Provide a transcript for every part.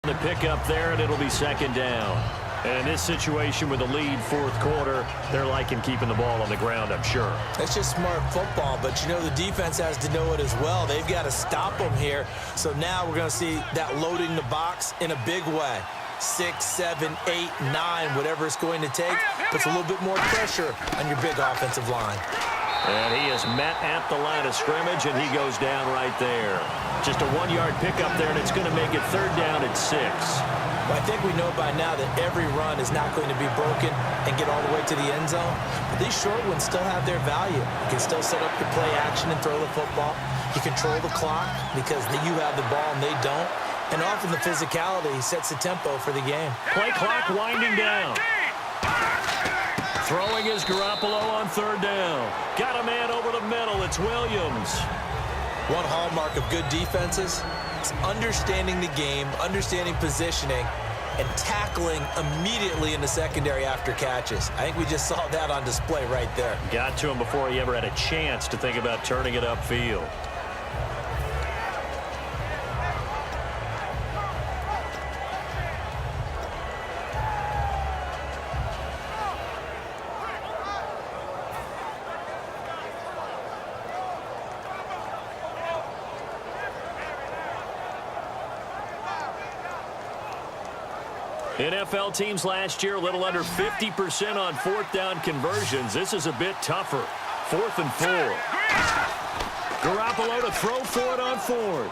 The pickup there, and it'll be second down. And in this situation with a lead fourth quarter, they're liking keeping the ball on the ground, I'm sure. It's just smart football, but, you know, the defense has to know it as well. They've got to stop them here. So now we're going to see that loading the box in a big way. 6, 7, 8, 9, whatever it's going to take, puts a little bit more pressure on your big offensive line. And he is met at the line of scrimmage, and he goes down right there. Just a 1-yard pickup there, and it's going to make it third down at 6. Well, I think we know by now that every run is not going to be broken and get all the way to the end zone. But these short ones still have their value. You can still set up your play action and throw the football. You control the clock because you have the ball and they don't. And often the physicality sets the tempo for the game. Play clock winding down. Throwing is Garoppolo on third down. Got a man over the middle. It's Williams. One hallmark of good defenses is understanding the game, understanding positioning, and tackling immediately in the secondary after catches. I think we just saw that on display right there. Got to him before he ever had a chance to think about turning it upfield. NFL teams last year a little under 50% on fourth down conversions. This is a bit tougher. 4th and 4. Garoppolo to throw for it on 4th.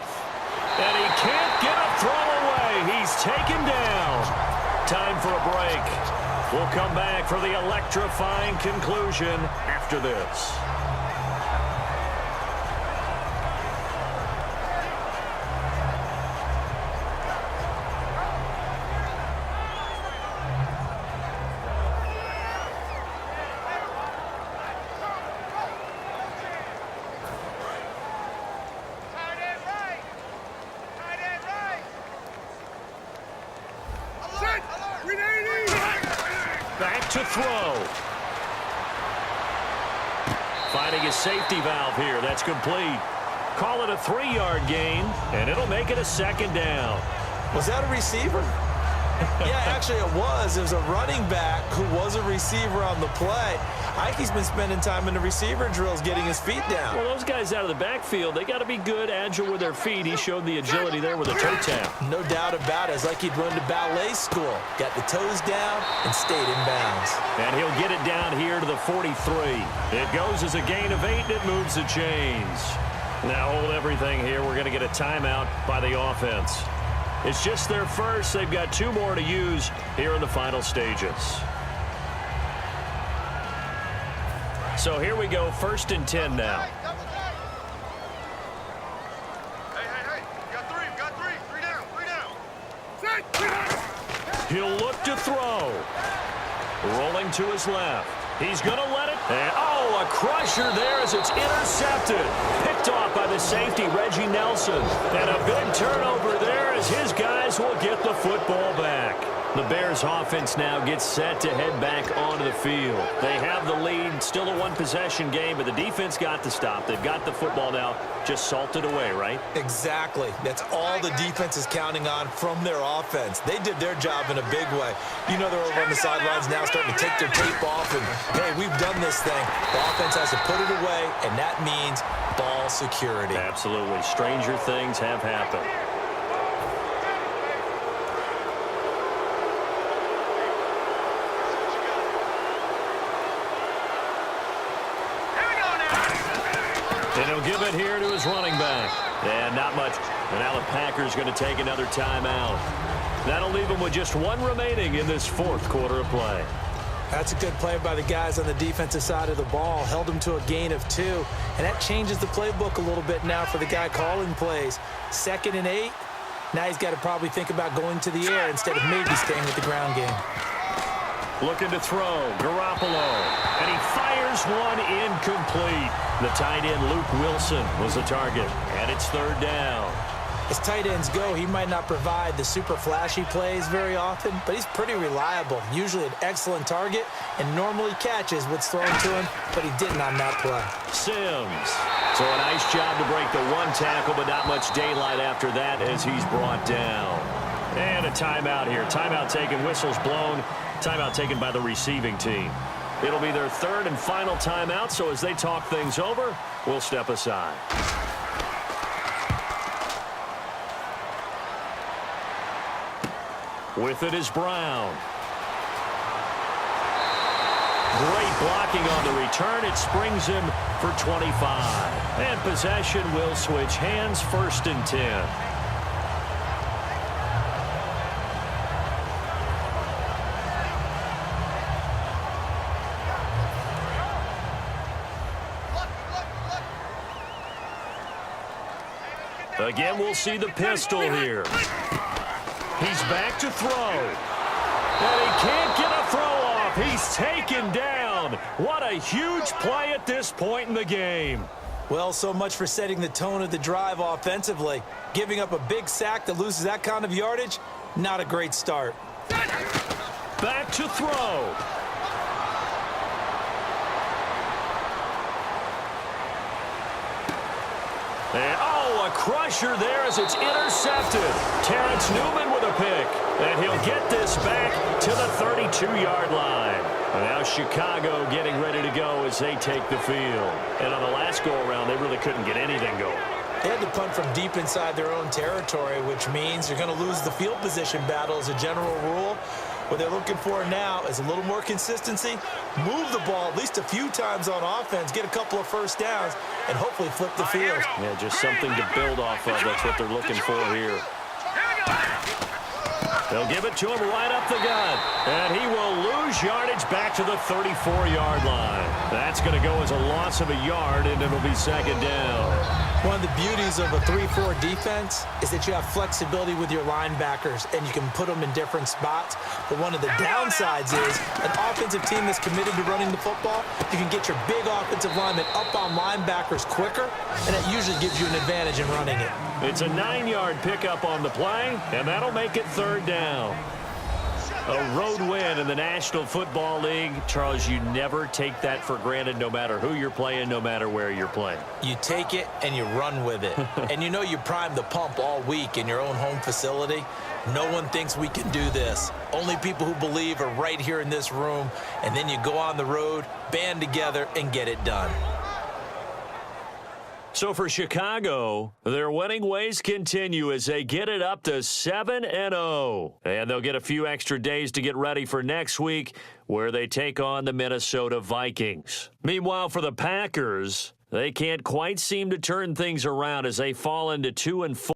And he can't get a throw away. He's taken down. Time for a break. We'll come back for the electrifying conclusion after this. Back to throw. Finding his safety valve here. That's complete. Call it a 3-yard gain, and it'll make it a second down. Was that a receiver? Yeah, actually it was. It was a running back who was a receiver on the play. Ike's been spending time in the receiver drills getting his feet down. Well, those guys out of the backfield, they got to be good, agile with their feet. He showed the agility there with a toe tap. No doubt about it. It's like he'd run to ballet school. Got the toes down and stayed in bounds. And he'll get it down here to the 43. It goes as a gain of 8, and it moves the chains. Now hold everything here. We're going to get a timeout by the offense. It's just their first. They've got 2 more to use here in the final stages. So here we go, 1st and 10 now. Hey, got 3 down. He'll look to throw. Rolling to his left. He's going to let it. And, oh, a crusher there as it's intercepted. Picked off by the safety, Reggie Nelson. And a big turnover there as his guys will get the football back. The Bears offense now gets set to head back onto the field. They have the lead, still a 1-possession game, but the defense got the stop. They've got the football now, just salted away, right? Exactly. That's all the defense is counting on from their offense. They did their job in a big way. You know they're over on the sidelines now starting to take their tape off and, hey, we've done this thing. The offense has to put it away, and that means ball security. Absolutely. Stranger things have happened. And he'll give it here to his running back. And not much. And now the Packers going to take another timeout. That'll leave them with just 1 remaining in this 4th quarter of play. That's a good play by the guys on the defensive side of the ball. Held them to a gain of 2. And that changes the playbook a little bit now for the guy calling plays. 2nd and 8. Now he's got to probably think about going to the air instead of maybe staying with the ground game. Looking to throw. Garoppolo. And he fires one incomplete. The tight end, Luke Wilson, was the target. And it's 3rd down. As tight ends go, he might not provide the super flashy plays very often, but he's pretty reliable. Usually an excellent target and normally catches what's thrown to him, but he didn't on that play. Sims. So a nice job to break the 1 tackle, but not much daylight after that as he's brought down. And a timeout here. Timeout taken, whistles blown. Timeout taken by the receiving team. It'll be their third and final timeout, so as they talk things over, we'll step aside. With it is Brown. Great blocking on the return. It springs him for 25. And possession will switch hands, 1st and 10. Again, we'll see the pistol here. He's back to throw. And he can't get a throw off. He's taken down. What a huge play at this point in the game. Well, so much for setting the tone of the drive offensively. Giving up a big sack that loses that kind of yardage, not a great start. Back to throw. And, a crusher there as it's intercepted. Terrence Newman with a pick. And he'll get this back to the 32-yard line. And now Chicago getting ready to go as they take the field. And on the last go-around, they really couldn't get anything going. They had to punt from deep inside their own territory, which means you're going to lose the field position battle as a general rule. What they're looking for now is a little more consistency, move the ball at least a few times on offense, get a couple of first downs, and hopefully flip the field. Yeah, just something to build off of. That's what they're looking for here. They'll give it to him right up the gut. And he will lose yardage back to the 34-yard line. That's going to go as a loss of a yard, and it'll be 2nd down. One of the beauties of a 3-4 defense is that you have flexibility with your linebackers, and you can put them in different spots. But one of the downsides is an offensive team that's committed to running the football, you can get your big offensive linemen up on linebackers quicker, and that usually gives you an advantage in running it. It's a 9-yard pickup on the play, and that'll make it 3rd down. A road win in the National Football League. Charles, you never take that for granted no matter who you're playing, no matter where you're playing. You take it and you run with it. And you know you primed the pump all week in your own home facility. No one thinks we can do this. Only people who believe are right here in this room. And then you go on the road, band together, and get it done. So for Chicago, their winning ways continue as they get it up to 7-0. And they'll get a few extra days to get ready for next week, where they take on the Minnesota Vikings. Meanwhile, for the Packers, they can't quite seem to turn things around as they fall into 2-4.